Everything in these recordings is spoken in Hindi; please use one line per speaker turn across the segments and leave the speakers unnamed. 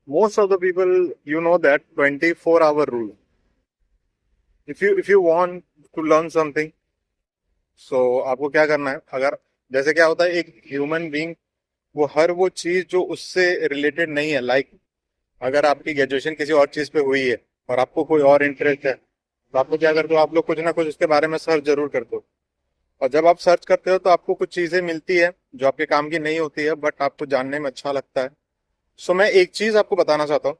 Most of the people, you know that 24-hour rule. If you want to learn something, so आपको क्या करना है? अगर जैसे क्या होता है, एक ह्यूमन बीइंग वो हर वो चीज जो उससे रिलेटेड नहीं है, लाइक अगर आपकी ग्रेजुएशन किसी और चीज पे हुई है और आपको कोई और इंटरेस्ट है, तो आपको क्या करते हो, आप लोग कुछ ना कुछ उसके बारे में सर्च जरूर करते हो। और जब आप सर्च करते हो तो आपको कुछ चीजें मिलती है जो आपके काम की नहीं होती है, बट आपको जानने में अच्छा लगता है। सो मैं एक चीज आपको बताना चाहता हूँ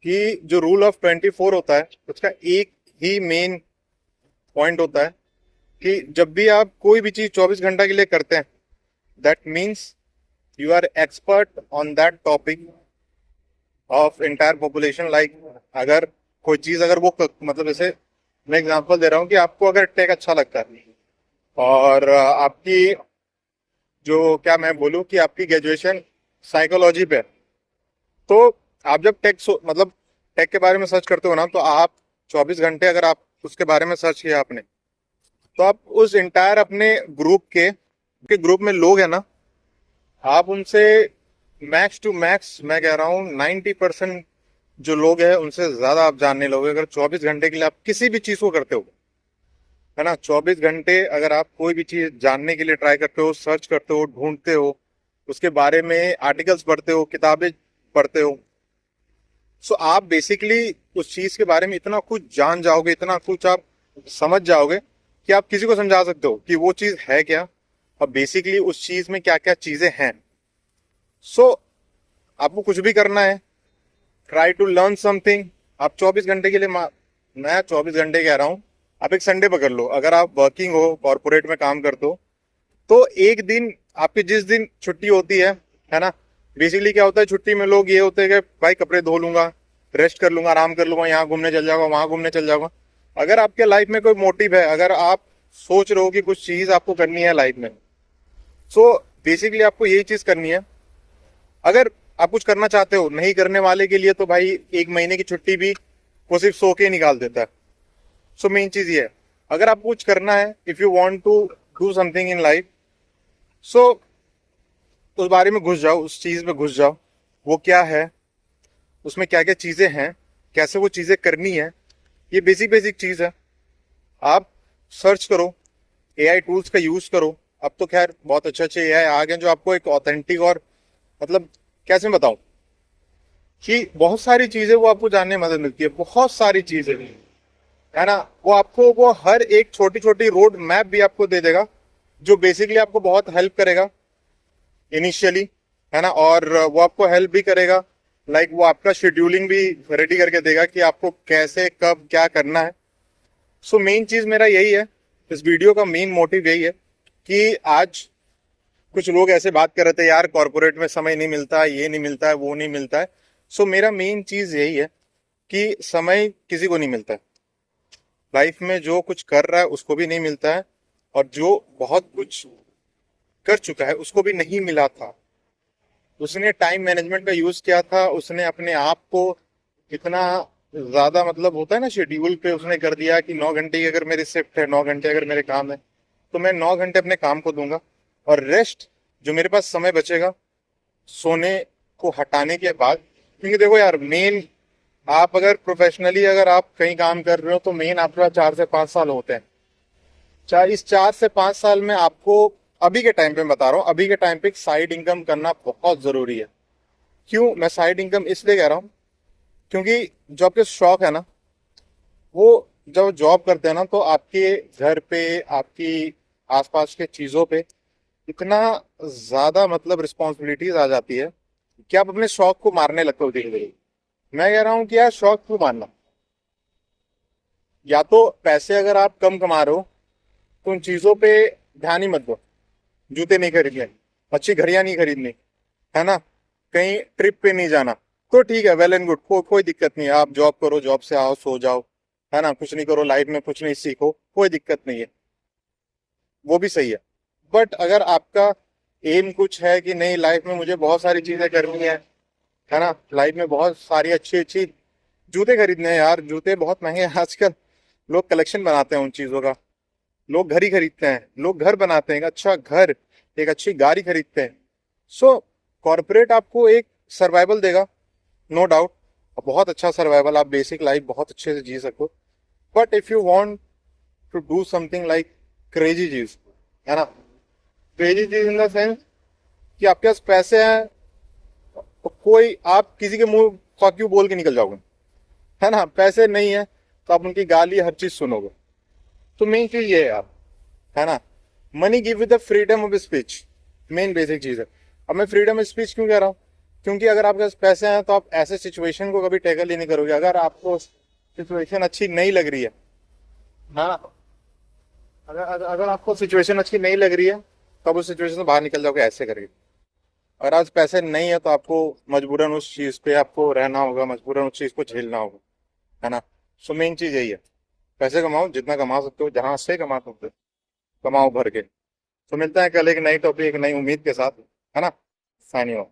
कि जो रूल ऑफ 24 होता है उसका एक ही मेन पॉइंट होता है कि जब भी आप कोई भी चीज 24 घंटा के लिए करते हैं, that means you are expert on that topic of entire population. Like अगर कोई चीज अगर वो मतलब जैसे मैं एग्जांपल दे रहा हूँ कि आपको अगर टेक अच्छा लगता है और आपकी जो क्या मैं बोलूँ कि आपकी ग्रेजुएशन साइकोलॉजी पे है, तो आप जब मतलब टेक के बारे में सर्च करते हो ना, तो आप 24 घंटे अगर आप उसके बारे में सर्च किया आपने, तो आप उस इंटायर अपने ग्रुप में लोग हैं ना, आप उनसे मैक्स टू मैक्स मैं कह रहा हूँ 90% जो लोग हैं उनसे ज्यादा आप जानने लोगे अगर 24 घंटे के लिए आप किसी भी चीज को करते हो, है ना। 24 घंटे अगर आप कोई भी चीज जानने के लिए ट्राई करते हो, सर्च करते हो, ढूंढते हो, उसके बारे में आर्टिकल्स पढ़ते हो, किताबें पढ़ते हो, सो आप बेसिकली उस चीज के बारे में इतना कुछ जान जाओगे, इतना कुछ आप समझ जाओगे कि आप किसी को समझा सकते हो कि वो चीज है क्या और बेसिकली उस चीज में क्या क्या चीजें हैं। सो आपको कुछ भी करना है, ट्राई टू लर्न समथिंग। आप 24 घंटे के लिए मैं 24 घंटे कह रहा हूँ, आप एक संडे पकड़ लो, अगर आप वर्किंग हो, कॉर्पोरेट में काम करते हो, तो एक दिन आपकी जिस दिन छुट्टी होती है ना। बेसिकली क्या होता है, छुट्टी में लोग ये होते हैं कि भाई कपड़े धो लूंगा, रेस्ट कर लूंगा, आराम कर लूंगा, यहाँ घूमने चल जाऊंगा, वहां घूमने चल जाऊंगा। अगर आपके लाइफ में कोई मोटिव है, अगर आप सोच रहे हो कि कुछ चीज आपको करनी है लाइफ में, सो बेसिकली आपको यही चीज करनी है। अगर आप कुछ करना चाहते हो, नहीं करने वाले के लिए तो भाई एक महीने की छुट्टी भी वो सिर्फ सो के ही निकाल देता है। सो मेन चीज ये है, अगर आपको कुछ करना है, if you want to do something in life, so उस बारे में घुस जाओ, उस चीज में घुस जाओ। वो क्या है, उसमें क्या क्या चीजें हैं, कैसे वो चीजें करनी है, ये बेसिक बेसिक चीज है। आप सर्च करो, एआई टूल्स का यूज करो। अब तो खैर बहुत अच्छे अच्छे एआई आ गए जो आपको एक ऑथेंटिक और मतलब कैसे बताऊं कि बहुत सारी चीजें वो आपको जानने में मदद मिलती है, बहुत सारी चीजें, है ना। वो आपको वो हर एक छोटी छोटी रोड मैप भी आपको दे देगा जो बेसिकली आपको बहुत हेल्प करेगा इनिशियली, है ना। और वो आपको हेल्प भी करेगा, लाइक वो आपका शेड्यूलिंग भी रेडी करके देगा कि आपको कैसे कब क्या करना है। सो मेन चीज मेरा यही है, इस वीडियो का मेन मोटिव यही है कि आज कुछ लोग ऐसे बात कर रहे थे, यार कॉर्पोरेट में समय नहीं मिलता, ये नहीं मिलता है, वो नहीं मिलता है। सो मेरा मेन चीज यही है कि समय किसी को नहीं मिलता है लाइफ में, जो कुछ कर रहा है उसको भी नहीं मिलता है, और जो बहुत कुछ कर चुका है उसको भी नहीं मिला था। उसने टाइम मैनेजमेंट का यूज किया था, उसने अपने आप को इतना ज्यादा मतलब होता है ना शेड्यूल पे उसने कर दिया कि 9 घंटे की अगर मेरी शिफ्ट है, 9 घंटे अगर मेरे काम है, तो मैं 9 घंटे अपने काम को दूंगा, और रेस्ट जो मेरे पास समय बचेगा सोने को हटाने के बाद। क्योंकि देखो यार, मेन आप अगर प्रोफेशनली अगर आप कहीं काम कर रहे हो तो मेन आपका 4 से 5 साल होते हैं। चाहे इस 4 से 5 साल में आपको, अभी के टाइम पे बता रहा हूँ, अभी के टाइम पे साइड इनकम करना बहुत जरूरी है। क्यों मैं साइड इनकम इसलिए कह रहा हूँ, क्योंकि जो आपके शौक है ना, वो जब जॉब करते हैं ना, तो आपके घर पे, आपकी आसपास के चीजों पे इतना ज्यादा मतलब रिस्पॉन्सिबिलिटीज आ जाती है कि आप अपने शौक को मारने लगते हो धीरे धीरे। मैं कह रहा हूँ कि यार शौक क्यों मारना, या तो पैसे अगर आप कम कमा रहे हो तो उन चीजों पे ध्यान ही मत दो। जूते नहीं खरीदने, अच्छी घड़ियां नहीं खरीदनी, है ना, कहीं ट्रिप पे नहीं जाना, तो ठीक है, वेल एंड गुड, कोई दिक्कत नहीं है। आप जॉब करो, जॉब से आओ, सो जाओ, है ना, कुछ नहीं करो लाइफ में, कुछ नहीं सीखो, कोई दिक्कत नहीं है, वो भी सही है। बट अगर आपका एम कुछ है कि नहीं, लाइफ में मुझे बहुत सारी चीजें करनी है ना, लाइफ में बहुत सारी अच्छी अच्छी जूते खरीदने हैं, यार जूते बहुत महंगे हैं आजकल, लोग कलेक्शन बनाते हैं उन चीजों का, लोग घर ही खरीदते हैं, लोग घर बनाते हैं, एक अच्छा घर, एक अच्छी गाड़ी खरीदते हैं। सो कॉर्पोरेट आपको एक सर्वाइवल देगा, नो डाउट बहुत अच्छा सर्वाइवल, आप बेसिक लाइफ बहुत अच्छे से जी सकते हो। But if you want to do something like crazy चीज, है ना, क्रेजी चीज इन द सेंस कि आपके पास पैसे हैं तो कोई आप किसी के मुंह फक यू बोल के निकल जाओगे, है ना, पैसे नहीं है तो आप उनकी गाली हर चीज सुनोगे। तो मेन चीज ये है यार, है ना, money give with the freedom of speech, main basic चीज है। अब मैं फ्रीडम ऑफ स्पीच क्यों कह रहा हूँ, क्योंकि अगर आपके पास पैसे हैं तो आप ऐसे सिचुएशन को कभी टैकल ही नहीं करोगे। अगर आपको सिचुएशन अच्छी नहीं लग रही है, हाँ, अगर आपको सिचुएशन अच्छी नहीं लग रही है तो आप उस सिचुएशन से बाहर निकल जाओगे ऐसे करके। अगर आज पैसे नहीं है तो आपको मजबूरन उस चीज पे आपको रहना होगा, मजबूरन उस चीज को झेलना होगा, है ना। सो मेन चीज यही है, पैसे कमाओ जितना कमा सकते हो, जहां से कमा सकते हो कमाओ भर के। तो मिलते हैं कल एक नई टॉपिक, एक नई उम्मीद के साथ, है ना। Sign you of.